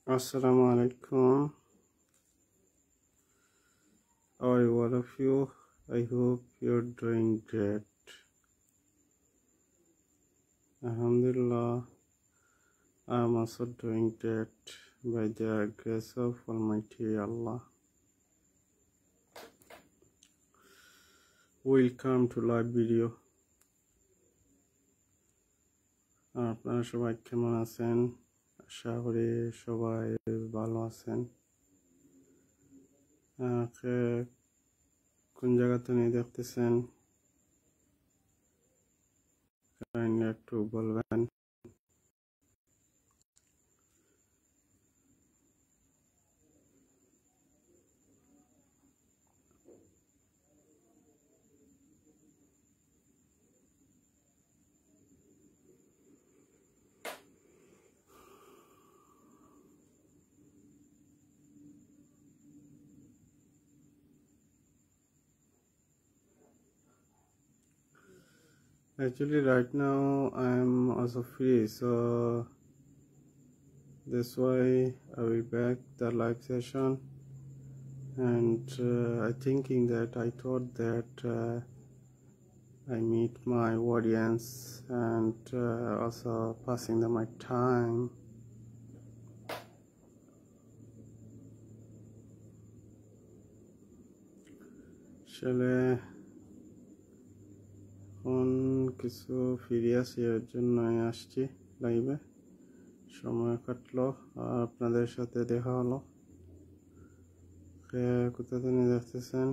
Assalamu alaikum. How are all of you? I hope you're doing great. Alhamdulillah, I'm also doing great by the grace of Almighty Allah. Welcome to live video. আপনারা সবাই কেমন আছেন? আশা করি সবাই ভালো আছেন। কোন জায়গাতে নিয়ে দেখতেছেন একটু বলবেন। Actually, right now I'm also free, so that's why I will back the live session. And I thought that I meet my audience and also passing my time. আসলে এখন কিছু ফিরে আসি, এর জন্যই আসছি লাইভে। সময় কাটলো আর আপনাদের সাথে দেখা হলো। কোথা থেকে দেখতেছেন?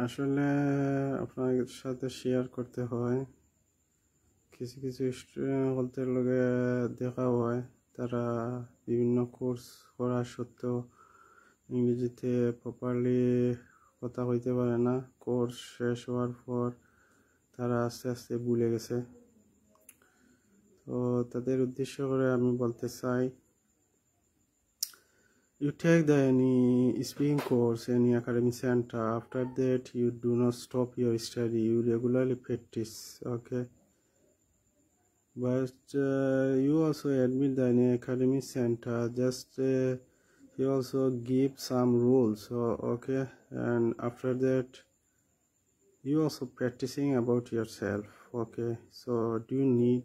আসলে আপনাদের সাথে শেয়ার করতে হয়, কিছু কিছু স্টুডেন্টের লগে দেখা হয়, তারা বিভিন্ন কোর্স করা সত্ত্বেও ইংরেজিতে প্রপারলি কথা কইতে পারে না। কোর্স শেষ হওয়ার পর তারা আস্তে আস্তে ভুলে গেছে। তো তাদের উদ্দেশ্য করে আমি বলতে চাই, you take any speaking course, any academic center. After that, you do not stop your study. You regularly practice. Okay, but you also admit that in academic center, just you also give some rules. So okay, and after that, you also practicing about yourself. Okay, so do you need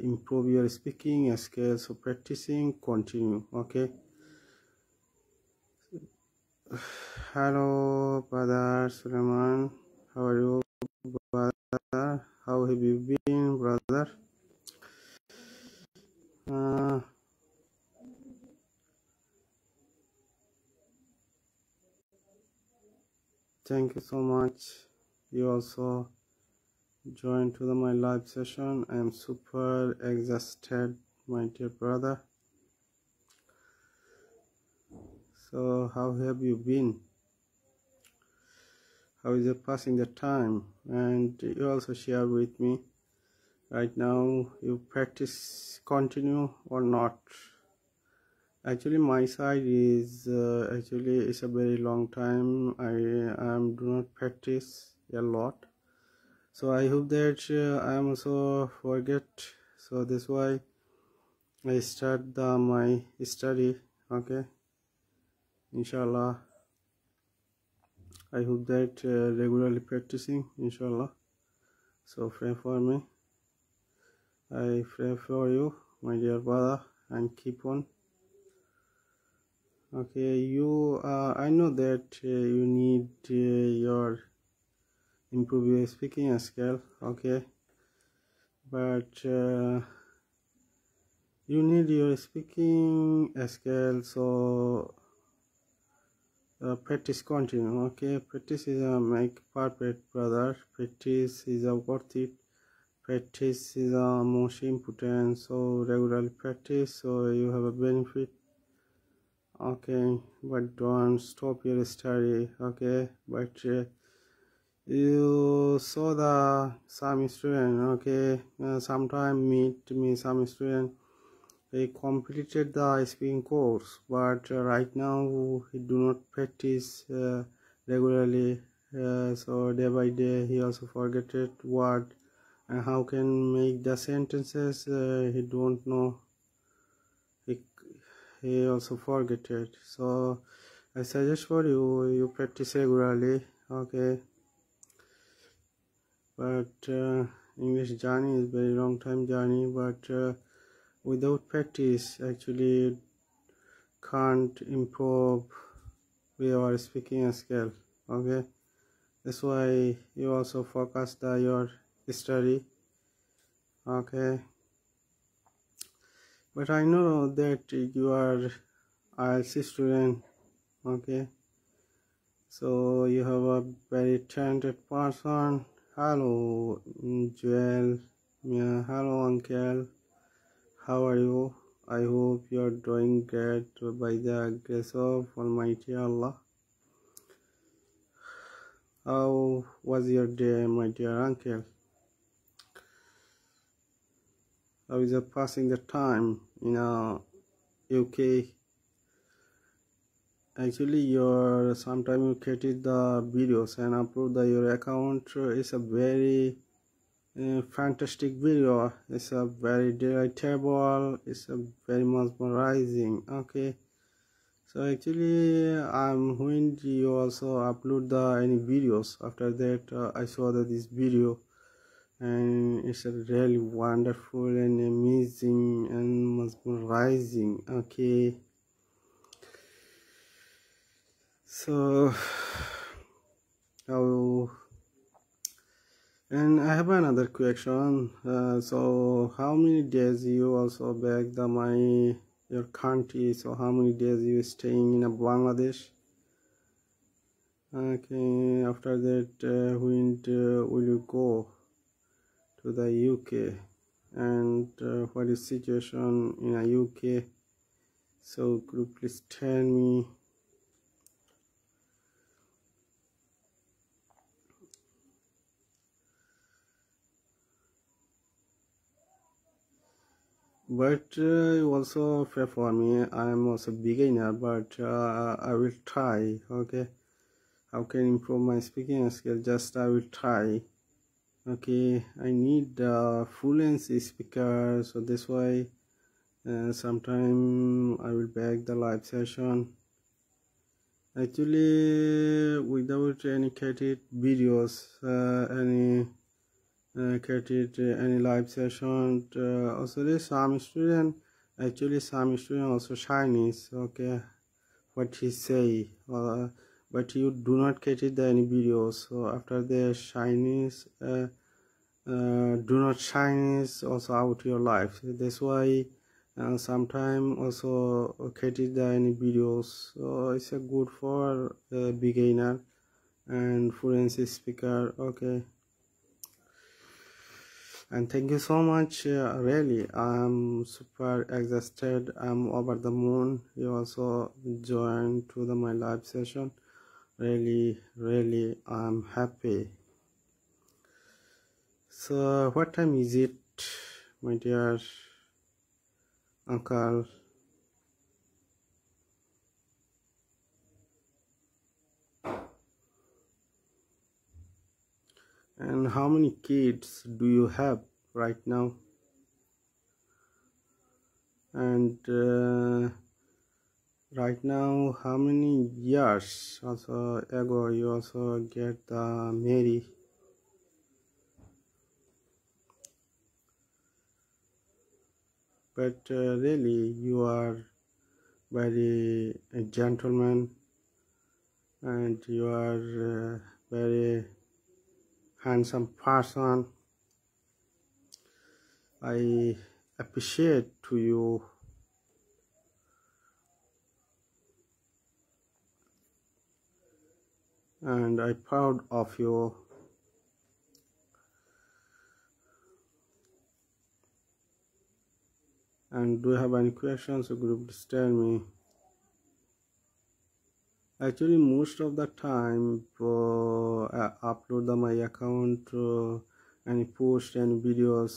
improve your speaking skills? So practicing continue. Okay. Hello, brother Suleiman. How are you, brother? How have you been, brother? Thank you so much. You also joined to my live session. I am super exhausted, my dear brother. So, how have you been? How is it passing the time? And you also share with me. Right now, you practice continue or not? Actually, my side is it's a very long time. I do not practice a lot, so I hope that I am also forget. So that's why I start my study. Okay, inshallah. I hope that regularly practicing, inshallah. So pray for me. I pray for you, my dear brother, and keep on. Okay, you I know that you need your improve your speaking skill. Okay, but you need your speaking skill, so practice continue. Okay, practice is a make perfect, brother. Practice is a worth it. Practice is a most important, so regularly practice so you have a benefit. Okay, but don't stop your study. Okay, but You saw the some student, okay, sometime meet me some student, he completed the speaking course, but right now he do not practice regularly, so day by day he also forget it what and how can make the sentences, he don't know, he, he also forget it. So I suggest for you practice regularly, okay. But English journey is very long time journey, but without practice actually can't improve your speaking skill, okay. That's why you also focus your study, okay. But I know that you are IELTS student, okay, so you have a very talented person. Hello Joel. Yeah, hello uncle, how are you? I hope you are doing great by the grace of Almighty Allah. How was your day, my dear uncle? How is it passing the time in UK? Actually, your sometime you created the videos and upload your account. It's a very fantastic video. It's a very delightful. It's a very mesmerizing. Okay. So actually, when you also upload any videos. After that, I saw that this video, and it's a really wonderful and amazing and mesmerizing. Okay. So, how? And I have another question. So, how many days you also back your country? So, how many days you staying in Bangladesh? Okay. After that, when will you go to the UK? And what is situation in a UK? So, could you please tell me? But you also pray for me. I am also beginner, but I will try. Okay, how can improve my speaking skill? Just I will try. Okay, I need fluency speaker, so that's why sometime I will back the live session. Actually, without any created videos, any created any live session. Also, there's some student. Actually, some student also Chinese. Okay, what he say. But you do not create any videos. So after the Chinese, do not Chinese also out your life. So that's why. Sometime also created any videos. So it's a good for beginner and fluency speaker. Okay. And thank you so much. Really, I'm super exhausted. I'm over the moon. You also joined to my live session. Really, I'm happy. So what time is it, my dear uncle? And how many kids do you have right now? And right now, how many years also ago you also get married? But really, you are very a gentleman, and you are very handsome person. I appreciate to you. And I'm proud of you. And do you have any questions? Or could you please tell me? Actually, most of the time, I upload my account and post any videos.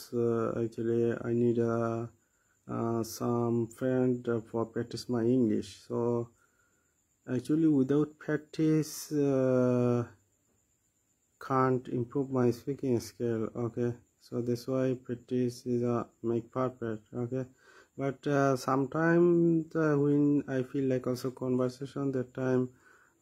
Actually, I need some friend for practice my English. So actually, without practice, can't improve my speaking skill. Okay, so that's why practice is make perfect. Okay, but sometimes when I feel like also conversation, that time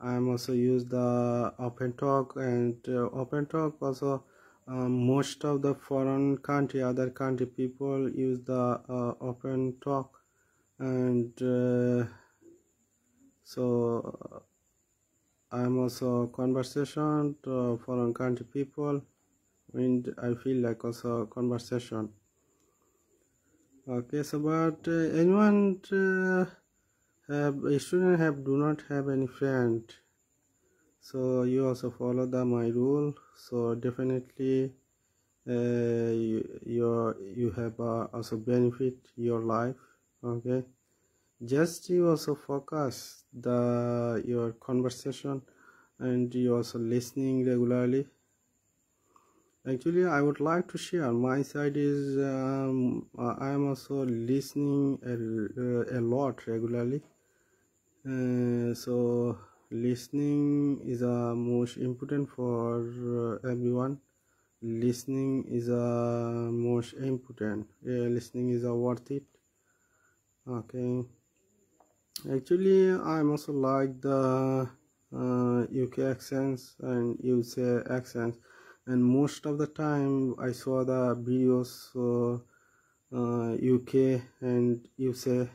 I'm also use the open talk, and open talk also most of the foreign country, other country people use the open talk, and so I'm also conversation to foreign country people when I feel like also conversation. Okay, so but anyone have a student have do not have any friend, so you also follow the my rule. So definitely you have also benefit your life. Okay, just you also focus the your conversation, and you also listening regularly. Actually, I would like to share my side is I am also listening a lot regularly. So listening is most important for everyone. Listening is most important. Listening is worth it. Okay. Actually, I'm also like the UK accents and USA accents, and most of the time I saw the videos UK and USA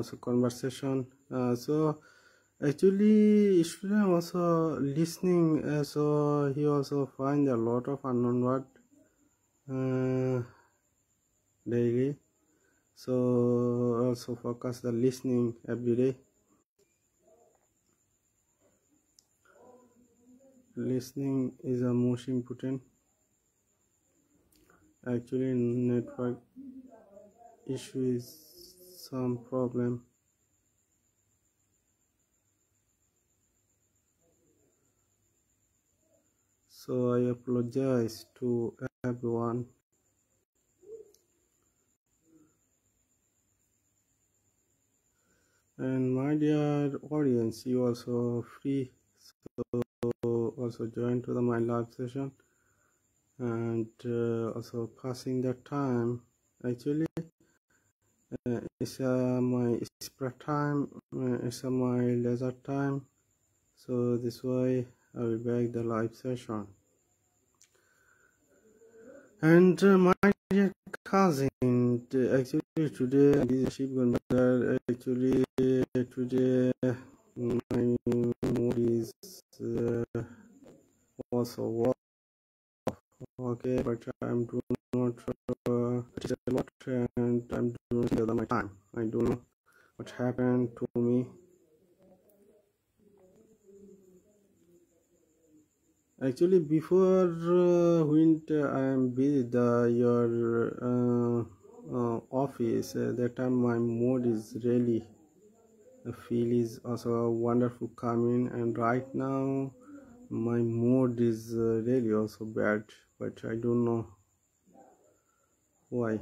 so conversation. So actually, student also listening, so he also find a lot of unknown word daily. So also focus the listening every day. Listening is the most important. Actually, network issue is some problem. So I apologize to everyone. And my dear audience, you also free, so also join to the my live session, and also passing the time. Actually, it's my spare time, it's my leisure time. So this way I will back the live session. And my dear cousin, actually today this is actually today my mood is also work. Okay, but I'm doing not it is a lot, and I'm doing the other my time. I don't know what happened to me. Actually, before when I am busy your office, that time my mood is really feel is also wonderful coming, and right now my mood is really also bad, but I don't know why.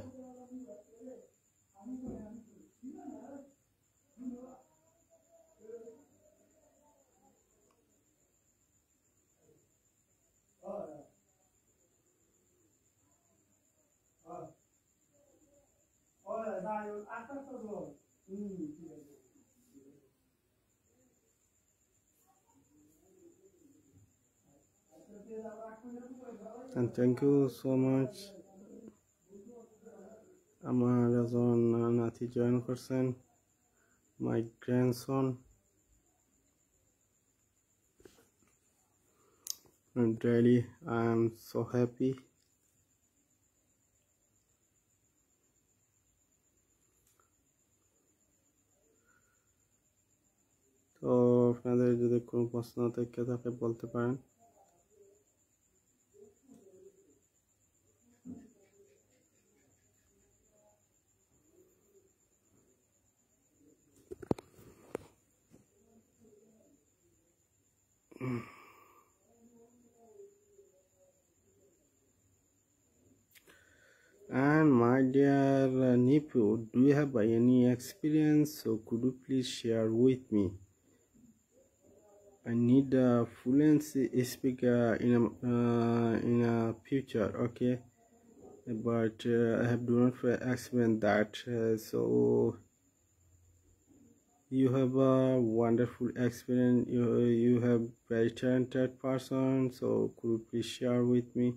And thank you so much আমার একজন নাতি join করছেন, my grandson, and really I am so happy. তো আপনাদের যদি কোনো প্রশ্ন থেকে থাকে বলতে পারেন। And my dear nephew, do you have any experience? So could you please share with me? I need a fluency speaker in a future, okay? But I have do not experience that. So you have a wonderful experience. You have very talented person. So could you please share with me?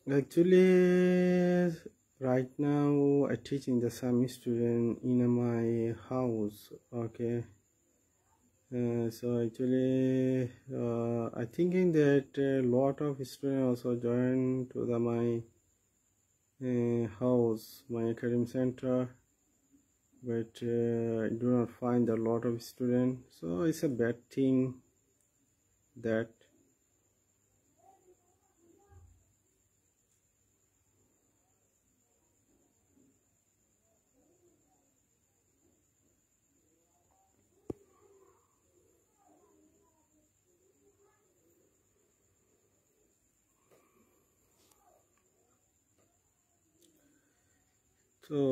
Actually, right now I teaching the some student in my house. Okay. So actually, I thinking that a lot of students also join to the my house, my academy center, but I do not find a lot of students. So it's a bad thing that. তো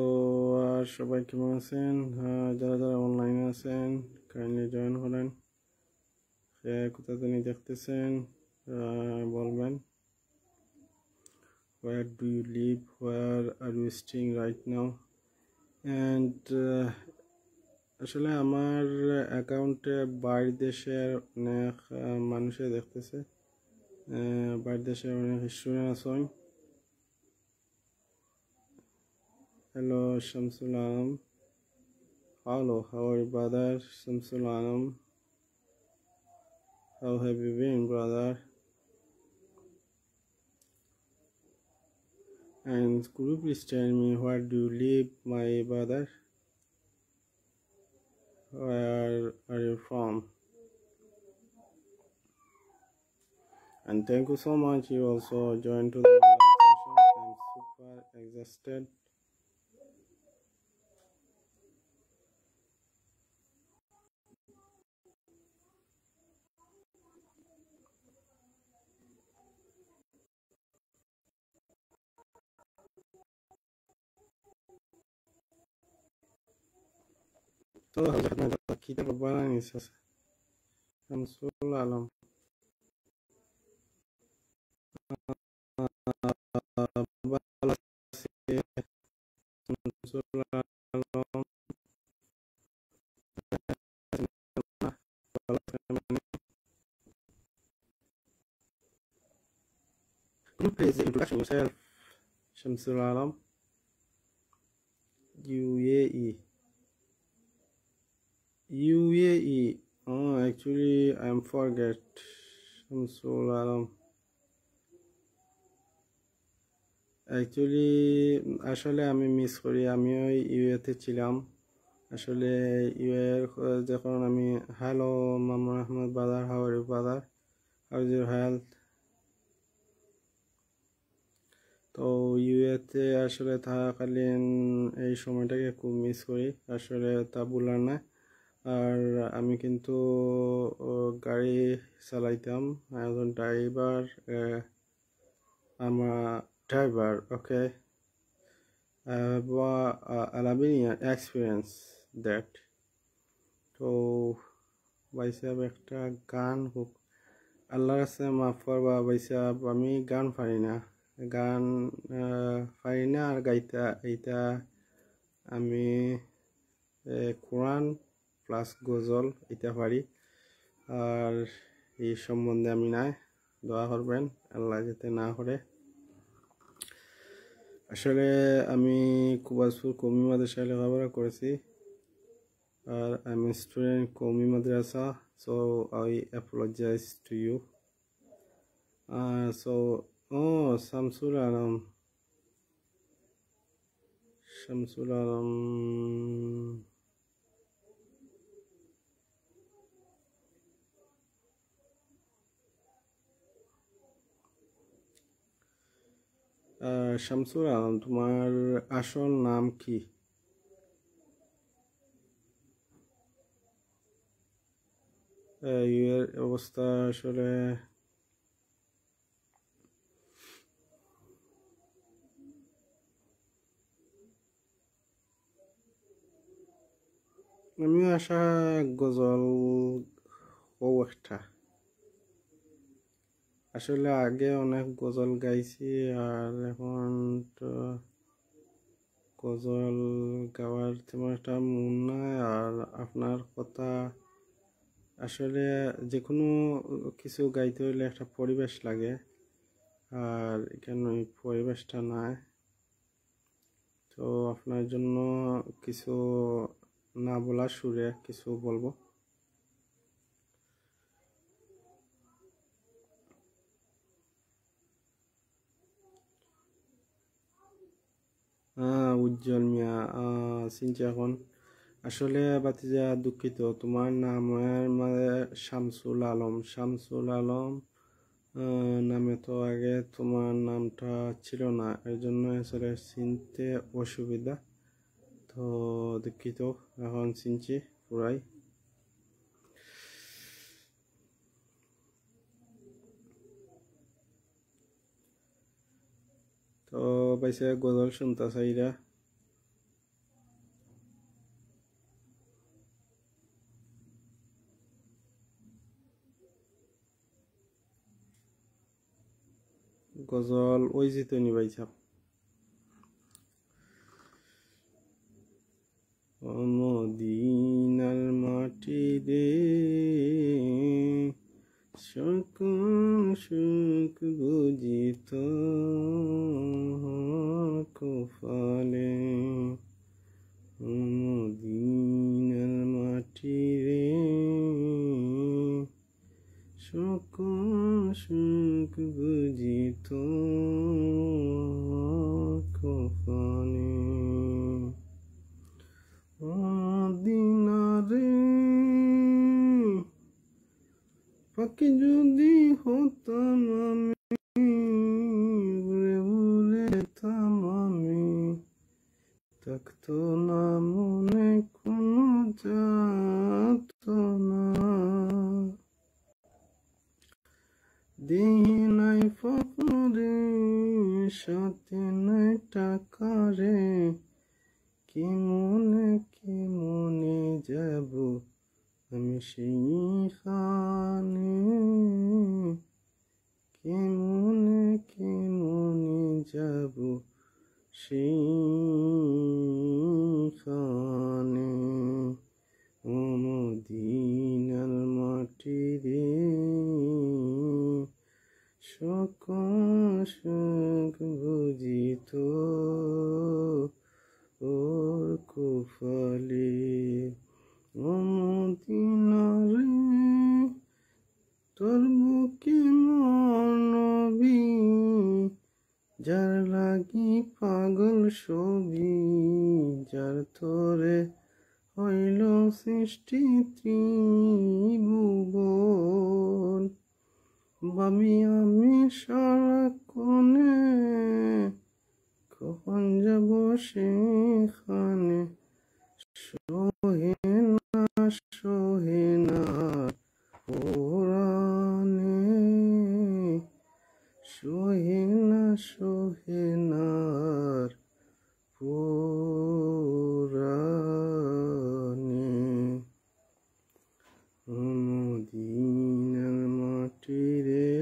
সবাই কেমন আছেন? যারা যারা অনলাইনে আছেন kindly join করেন। কোথা থেকে দেখতেছেন বলবেন। Where do you live? Where are you staying right now? And আসলে আমার অ্যাকাউন্টে বাইরের দেশের অনেক মানুষে দেখতেছে। বাইরের দেশের অনেক স্টুডেন্ট আছেন। Hello, Shamsul Alam. Hello, how are you, brother? Shamsul Alam. How have you been, brother? And could you please tell me where do you live, my brother? Where are you from? And thank you so much. You also joined to the live session. I'm super exhausted. Todas las metaquitas lo van a iniciar. Shamsul Alam. Shamsul Alam. Could you please introduce yourself, Shamsul Alam? UAE. UAE. Oh, actually, I'm forget. Shamsul Alam. Actually, আসলে আমি miss করি, আমিও ইউএতে ছিলাম। আসলে ইউএর যখন আমি hello Mamun Ahmed brother, how are you brother, how is your health. তো ইউএতে আসলে থাকাকালীন এই সময়টাকে খুব মিস করি, আসলে তা বলার না। আর আমি কিন্তু গাড়ি চালাইতাম, একজন ড্রাইভার, আমার driver, okay. I have 11 year experience that. তো ভাই সাহেব একটা গান হোক, আল্লাহর কাছে মাফ করবা ভাই সাহেব, আমি গান পারি না, গান পারি না। আর গাইতা এইটা আমি কোরআন প্লাস গজল এটা পারি, আর এই সম্বন্ধে আমি নাই। দোয়া করবেন আল্লাহ যাতে না করে। আসলে আমি কুবাসপুর কওমি মাদ্রাসায় লেখাপড়া করেছি, আর আমি স্টুডেন্ট কওমি মাদ্রাসা। So I apologize to you. So Shamsul Alam, Shamsul Alam, Shamsul Alam, তোমার আসল নাম কি? এর অবস্থা আসলে আমিও আশা গজল ও একটা, আসলে আগে অনেক গজল গাইছি, আর এখন তো গজল গাওয়ার তেমন একটা মন নাই। আর আপনার কথা আসলে যে কোনো কিছু গাইতে হইলে একটা পরিবেশ লাগে, আর এখানে ওই পরিবেশটা নাই। তো আপনার জন্য কিছু না বলা সুরে কিছু বলবো। উজ্জ্বল মিয়া, চিনছি এখন। আসলে বাতিজা দুঃখিত, তোমার নামের মানে শামসুল আলম। শামসুল আলম নামে তো আগে তোমার নামটা ছিল না, এর জন্য আসলে চিনতে অসুবিধা। তো দুঃখিত, এখন চিনছি পুরাই। তো পাইছে গজল শুনতে চাইরা। গজল ওই জিতনি পাইছা। মদিনার মাটি রে, সকল সুখ বুঝিত কপালে। মদিনার মাটি রে, সকল সুখ বুঝিত কপালে। মদিনারে পাখি যদি হতাম আমি, উড়ে উড়ে যেতাম আমি, থাকতো না মনে কোনো যাতনা। দেহি নাই ফকরে, সাথে নাই টাকা রে, কি মনে যাব আমি সেইখানে, কি মনে যাব সেইখানে। ও মদিনার মাটি রে, সকল সুখ বুঝিত ওর কপালে। ও মদিনা রে, তোর বুকে মনবি, যার লাগি পাগল ছবি, যার তোরে হইল সৃষ্টি ত্রিভুবন। ভাবি আমি সারাক্ষণে, কখন যাব সেখানে, সোহে না পুরাণে, সোহে না পুরাণে। মদিনার মাটি রে,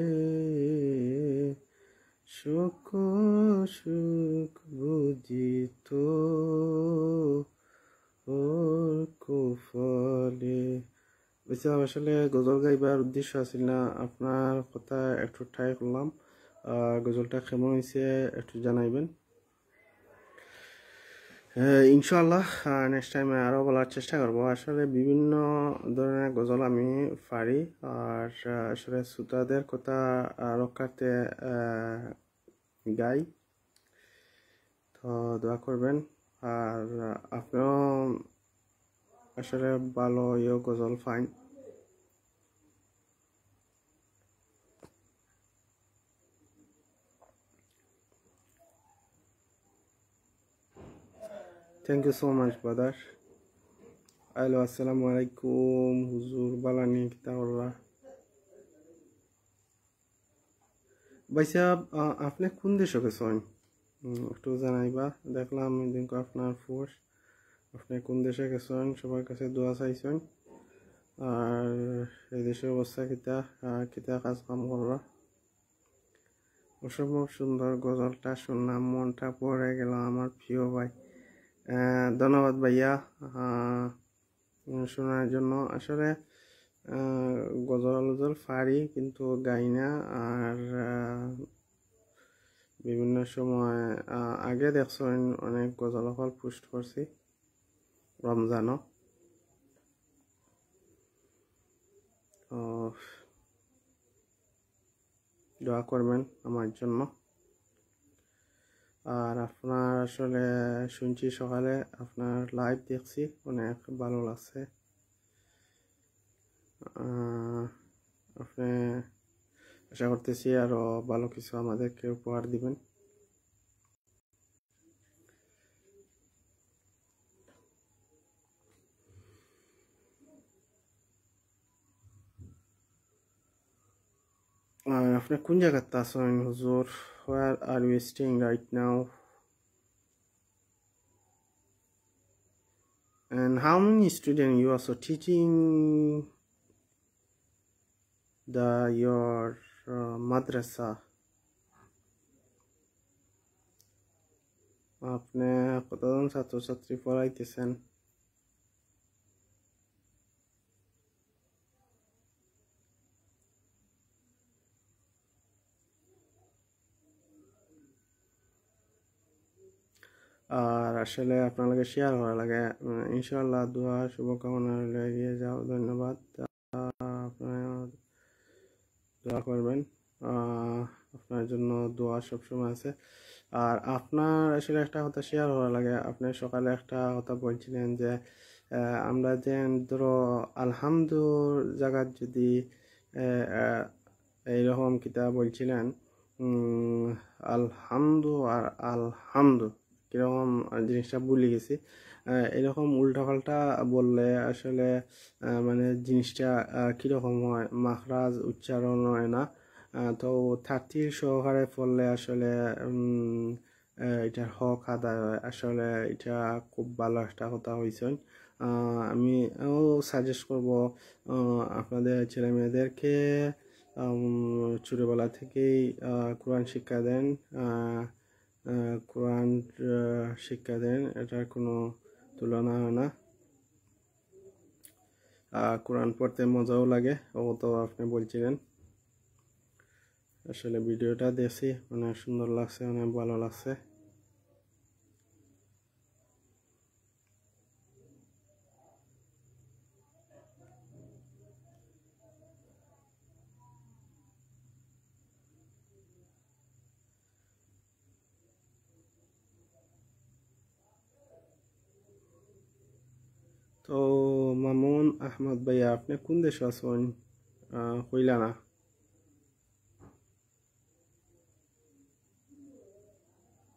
সকল সুখ বুঝিত ওর কপালে। আসলে গজল গাইবার উদ্দেশ্য আছিল না, আপনার কথা একটু ট্রাই করলাম। গজলটা কেমন হয়েছে একটু জানাইবেন ইনশাআল্লাহ। নেক্সট টাইম আরও বলার চেষ্টা করবো। আসলে বিভিন্ন ধরনের গজল আমি পারি, আর আসলে শ্রোতাদের কথা রক্ষার্থে গাই। তো দোয়া করবেন, আর আপনিও আসলে ভালো গজল fine. Thank you so much, brother. Hello, assalamu alaikum, হুজুর বালানি কিতাবরা। ভাই সাহেব, আপনি কোন দেশে গেছেন? একটু জানাইবা। দেখলাম দিনকে আপনার পোস্ট, আপনি কোন দেশে গেছেন, সবার কাছে দোয়া চাইছেন। আর এই দেশের অবস্থা কিতা, কিতা কাজ কাম করবা। অসম্ভব সুন্দর গজলটা শুনলাম, মনটা পড়ে গেল আমার প্রিয় ভাই। ধন্যবাদ ভাইয়া শোনার জন্য। আসলে গজল পারি কিন্তু গাই না। আর বিভিন্ন সময় আগে দেখছেন অনেক গজল হল পোস্ট করছি রমজানও। দোয়া করবেন আমার জন্য। আর আপনার আসলে শুনছি সকালে আপনার লাইভ দেখছি, অনেক ভালো লাগছে। আপনি আশা করতেছি আরো ভালো কিছু আমাদেরকে উপহার দিবেন। আপনি কোন জায়গাতে আছেন হুজুর? Where are you staying right now? And how many students you also teaching your madrasa? আপনি কতজন ছাত্রছাত্রী পড়াইতেছেন? আর আসলে আপনাকে শেয়ার করা লাগে। ইনশাআল্লাহ দোয়া শুভকামনা রইলো, এগিয়ে যাও। ধন্যবাদ। আপনারা দোয়া করবেন, আপনার জন্য দোয়া সবসময় আছে। আর আপনার আসলে একটা কথা শেয়ার করা লাগে। আপনি সকালে একটা কথা বলছিলেন যে আমরা যে ধরো আলহামদুর জায়গার যদি এইরকম কিতাব বলছিলেন আলহামদু আর আলহামদু কিরকম জিনিসটা ভুলে গেছি। এরকম উল্টাপাল্টা বললে আসলে মানে জিনিসটা কিরকম হয়, মাখরাজ উচ্চারণ হয় না। তো 30 সহকারে পড়লে আসলে এটার হক আদায় হয়। আসলে এটা খুব ভালো একটা কথা হয়েছে। আমিও সাজেস্ট করব আপনাদের ছেলে মেয়েদেরকে ছোটবেলা থেকেই কোরআন শিক্ষা দেন। কোরআন শিক্ষা দেন, এটার কোনো তুলনা হয় না। কোরআন পড়তে মজাও লাগে, ও তো আপনি বলছিলেন। আসলে ভিডিওটা দেখছি, অনেক সুন্দর লাগছে, অনেক ভালো লাগছে। তো মামুন আহমদ ভাইয়া, আপনি কোন দেশে আছেন? কইলা না।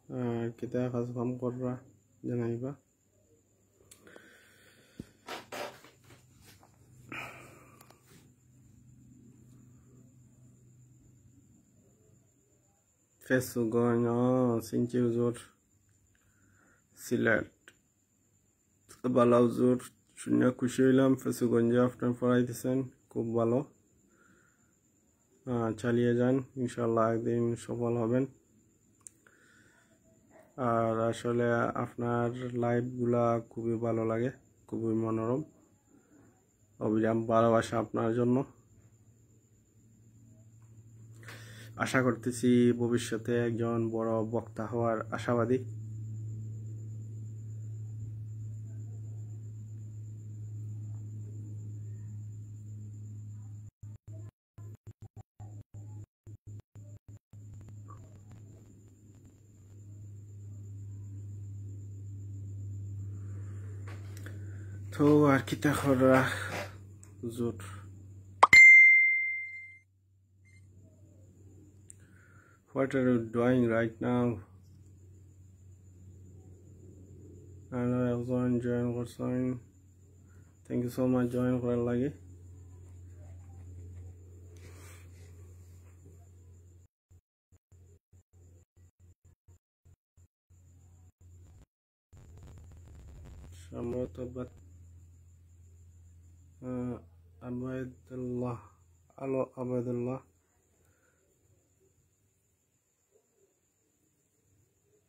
আর কিতা কাজ কাম করবা জানাইবা। ফেসবুকগঞ্জ, সিনচি হুজুর, সিলেট। ভালো হুজুর, শুনে খুশি হইলাম। ফেসবুকগঞ্জে আপনার পড়াইতেছেন, খুব ভালো। চালিয়ে যান, ইনশাল্লাহ একদিন সফল হবেন। আর আসলে আপনার লাইভগুলা খুবই ভালো লাগে, খুবই মনোরম। অবিরাম ভালোবাসা আপনার জন্য। আশা করতেছি ভবিষ্যতে একজন বড় বক্তা হওয়ার আশাবাদী। তো আর কি করা হুজুর। What are you doing right now? and একজন জয়েন করছেন, thank you so much join করার লাগে। সম্ভবত আবাদুল্লাহ, আলো আবাদুল্লাহ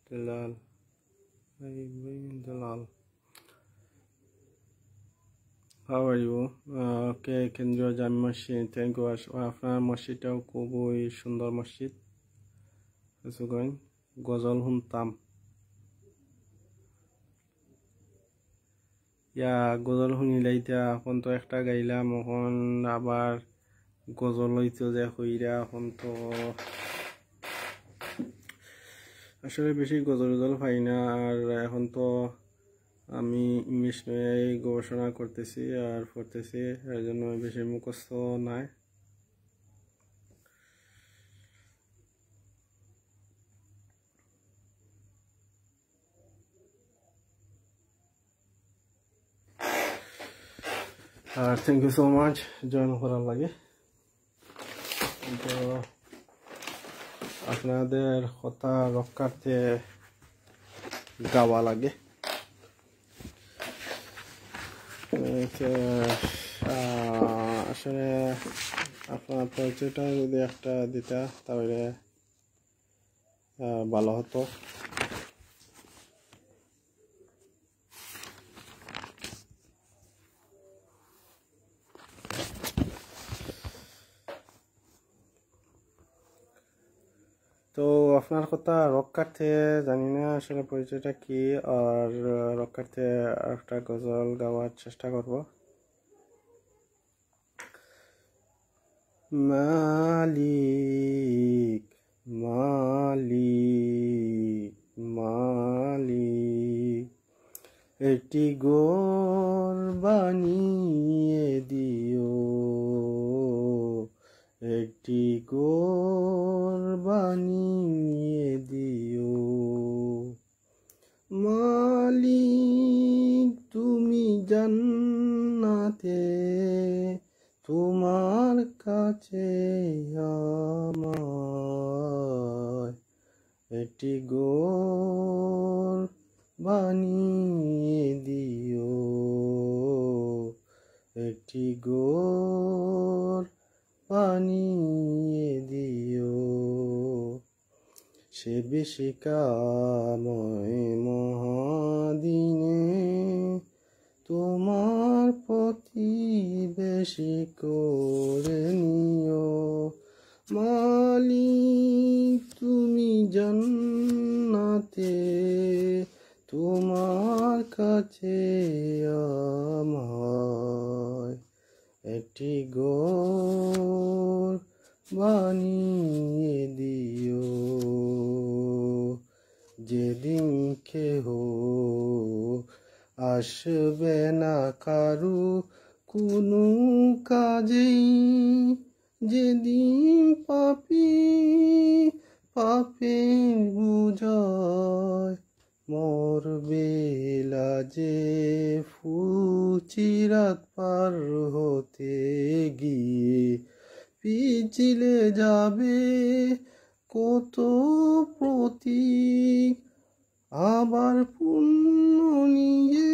Dalal, Dalal. How are you? Okay, কেন্দ্রীয় জামে মসজিদ, থ্যাংক ইউ। আপনার মসজিদটাও খুবই সুন্দর মসজিদ। গজল শুনতাম, গজল শুনিলাই এখন তো একটা গাইলাম, এখন আবার গজল হইতো যে হইরা, এখন তো আসলে বেশি গজল পাই না। আর এখন তো আমি ইংলিশ নিয়ে গবেষণা করতেছি আর পড়তেছি, এর জন্য বেশি মুখস্থ নাই। আর thank you so much join করার লাগে। তো আপনাদের কথা রক্ষার্থে গাওয়া লাগে। আসলে আপনার পরিচয়টা যদি একটা দিতা তাহলে ভালো হতো। তো আপনার কথা রক্ষার্থে জানি না আসলে পরিচয়টা কি, আর রক্ষার্থে একটা গজল গাওয়ার চেষ্টা করব। মালিক মালিক মালিক, একটি ঘর বানিয়ে দিও, একটি ঘর বানিয়ে দিও। মালিক তুমি জান্নাতে, তোমার কাছে আমার একটি ঘর বানিয়ে দিও, একটি ঘর বানিয়ে দিও। সে বিশিকাময় মহাদিনে তোমার প্রতিবেশী করে নিও। মালিক তুমি জান্নাতে, তোমার কাছে আমার একটি ঘর বানিয়ে দিও। যেদিন কেহ আসবে না কারু কোনো কাজেই, যেদিন পাপী পাপে বুঝায় মরবে লাজে ফুচিরাত পার হতে গিয়ে, পিছলে যাবে কত প্রতীক, আবার পুণ্য নিয়ে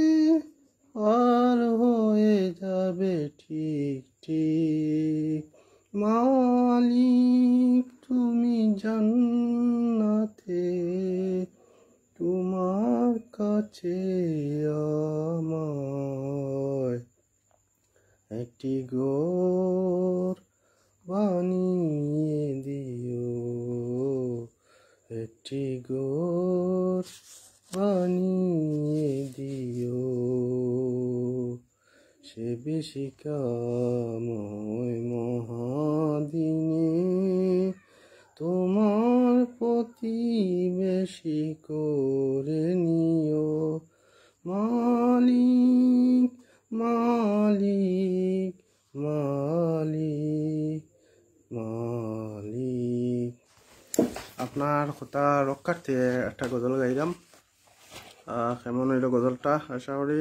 আর হয়ে যাবে ঠিক ঠিক। মালিক তুমি জান্নাতে, তোমার কাছে আমার একটি ঘর বানিয়ে দিও, একটি ঘর বানিয়ে দিও। সে বিশিকাময় মহাদিনে তোমার প্রতিবেশী করে নিও। মালিক মালিক মালিক মালিক। আপনার কথা রক্ষার্থে একটা গজল গাইলাম। কেমন হইলো গজলটা? আশা করি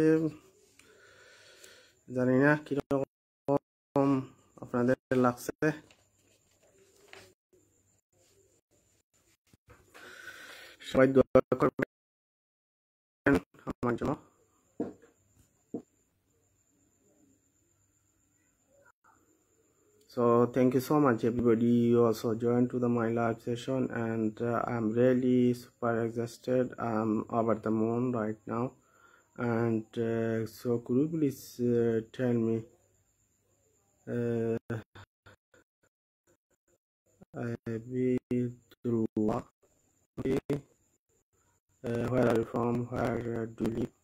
জানি না কিরকম আপনাদের লাগছে। সবাই দোয়া করবেন আমার জন্য। So thank you so much everybody. You also joined to my live session, and I'm really super exhausted. I'm over the moon right now, and so could you please tell me where are you from? Where do you live?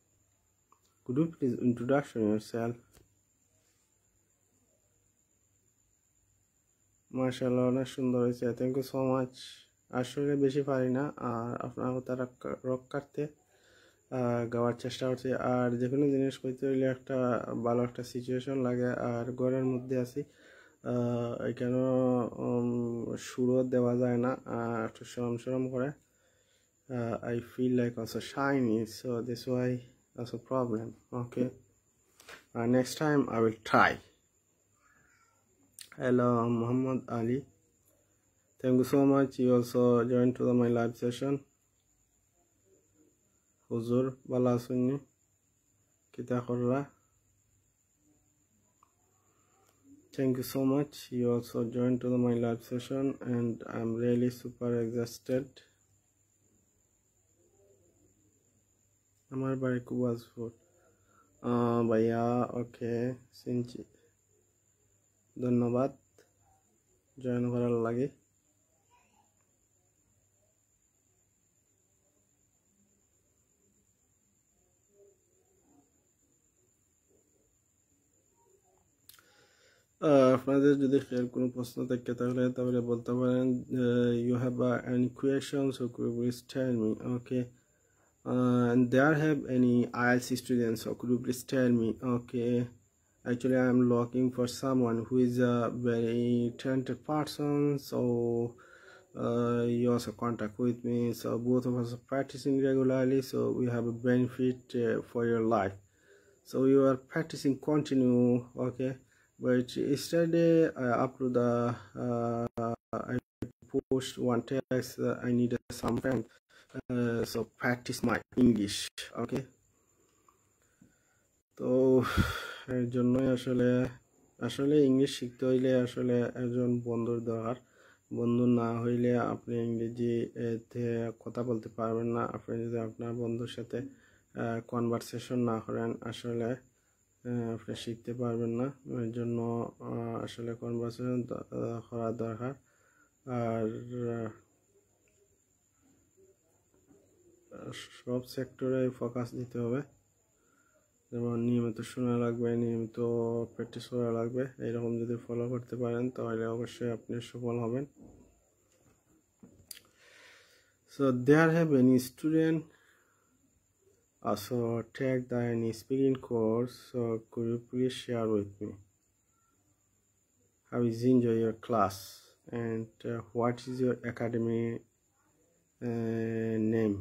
Could you please introduction yourself? মাশাআল্লাহ, অনেক সুন্দর হয়েছে। Thank you so much. আসলে বেশি পারি না, আর আপনার কথা রক্ষার্থে গাওয়ার চেষ্টা করছি। আর যে কোনো জিনিস করতে হইলে একটা ভালো একটা সিচুয়েশন লাগে, আর ঘরের মধ্যে আছি এখানেও সুরও দেওয়া যায় না, একটু শরম শরম করে। I feel like also shiny, so this why also problem. Okay, next time I will try. Hello, Muhammad Ali. Thank you so much. You also joined to my live session. Huzur bala sunni kita korra. Thank you so much. You also joined to my live session, and I'm really super exhausted. Amar bari kubazpur. Bhaiya, okay. Sinchi. ধন্যবাদ join করার লাগে। আপনাদের যদি কোনো প্রশ্ন থাকে তাহলে বলতে পারেন। You have any questions or could you please tell me? Okay, and there have any IELTS students, or could you please tell me? Okay, actually I am looking for someone who is a very talented person, so you also contact with me, so both of us are practicing regularly, so we have a benefit for your life. So you are practicing continue. Okay, but yesterday I upload I post one text I needed some friend, so practice my English. Okay, তো এর জন্যই আসলে English শিখতে হইলে আসলে একজন বন্ধুর দরকার। বন্ধু না হইলে আপনি ইংরেজিতে কথা বলতে পারবেন না। আপনি যদি আপনার বন্ধুর সাথে কনভারসেশন না করেন আসলে আপনি শিখতে পারবেন না। এর জন্য আসলে কনভারসেশন করা দরকার। আর সব সেক্টরে ফোকাস দিতে হবে, যেমন নিয়মিত শোনা লাগবে, নিয়মিত প্র্যাকটিস করা লাগবে। এইরকম যদি ফলো করতে পারেন তাহলে অবশ্যই আপনি সফল হবেন। So there have any student also take the any speaking course, so could you please share with me how is enjoy your class, and what is your academy name?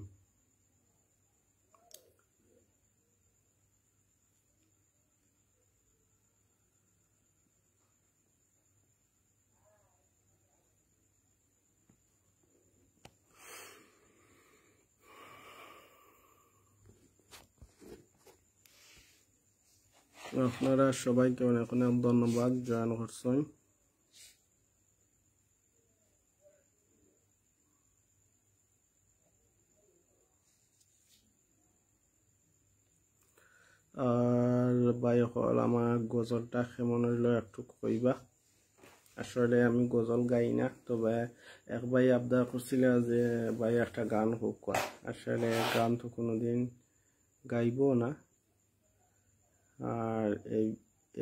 আপনারা সবাইকে অনেক অনেক ধন্যবাদ জয়েন করছেন। আর ভাই হল আমার গজলটা কেমন হইলো একটু কইবা। আসলে আমি গজল গাই না, তবে এক ভাই আবদার করছিল যে ভাই একটা গান হোক। আসলে গান তো কোনোদিন গাইবো না, আর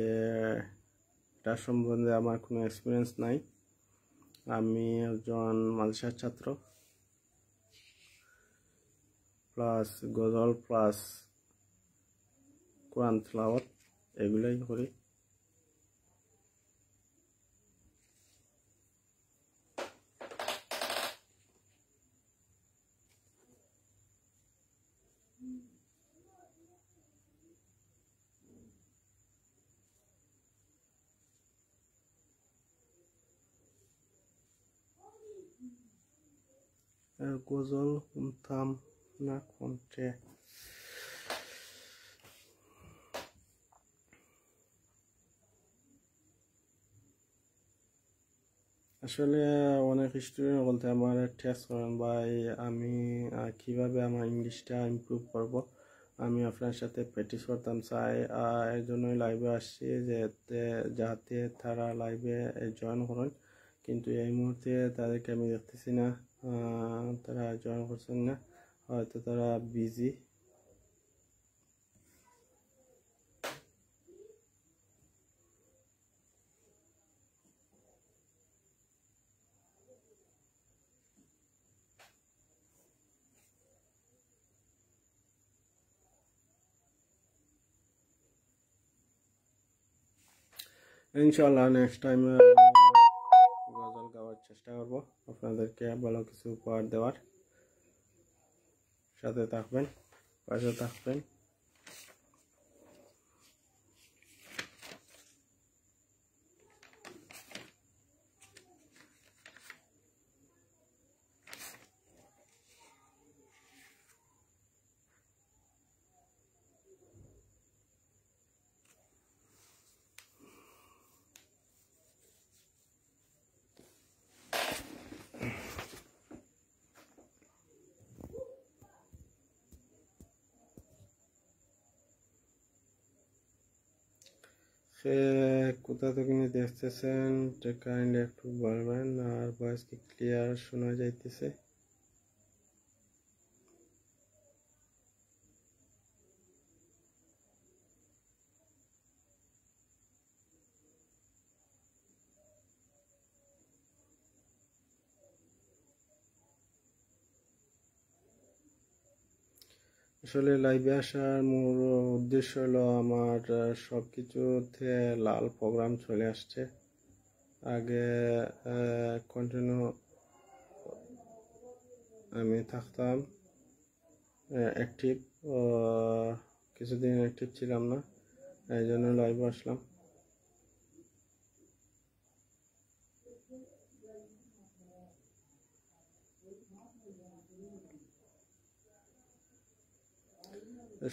এটা সম্বন্ধে আমার কোনো এক্সপিরিয়েন্স নাই। আমি একজন মাদ্রাসার ছাত্র, প্লাস গজল প্লাস কোরআন তিলাওয়াত এগুলাই করি। গজল শুনতাম না কোনটা? আসলে অনেক স্টুডেন্ট বলতে আমার টেস্ট করেন ভাই, আমি কিভাবে আমার ইংলিশটা ইমপ্রুভ করব আমি আপনার সাথে প্র্যাকটিস করতাম চাই, এর জন্যই লাইভে আসছি যাতে তারা লাইভে জয়েন করেন। কিন্তু এই মুহূর্তে তাদেরকে আমি দেখতেছি না, তারা জয়েন করছেন না, হয়তো তারা বিজি। ইনশাআল্লাহ নেক্সট টাইম গজল গাওয়ার চেষ্টা করব, আপনাদেরকে ভালো কিছু উপহার দেওয়ার। সাথে থাকবেন, পাশে থাকবেন। কোথা থেকে দেখতেছেন কাইন্ডলি একটু বলবেন, আর ভয়েস কি ক্লিয়ার শোনা যাইতেছে? আসলে লাইভে আসার মূল উদ্দেশ্য হলো আমার সব কিছুতে লাল প্রোগ্রাম চলে আসছে। আগে কন্টিনিউ আমি থাকতাম অ্যাক্টিভ, কিছুদিন অ্যাক্টিভ ছিলাম না, এই জন্য লাইভে আসলাম।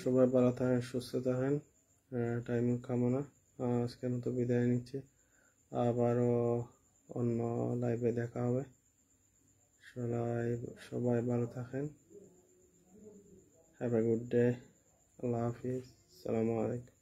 সবাই ভালো থাকেন, সুস্থ থাকেন, টাইম কামনা। আজকের মতো বিদায় নিচ্ছি, আবারও অন্য লাইভে দেখা হবে। সবাই ভালো থাকেন। Have a good day. আল্লাহ হাফিজ। আসসালামু আলাইকুম।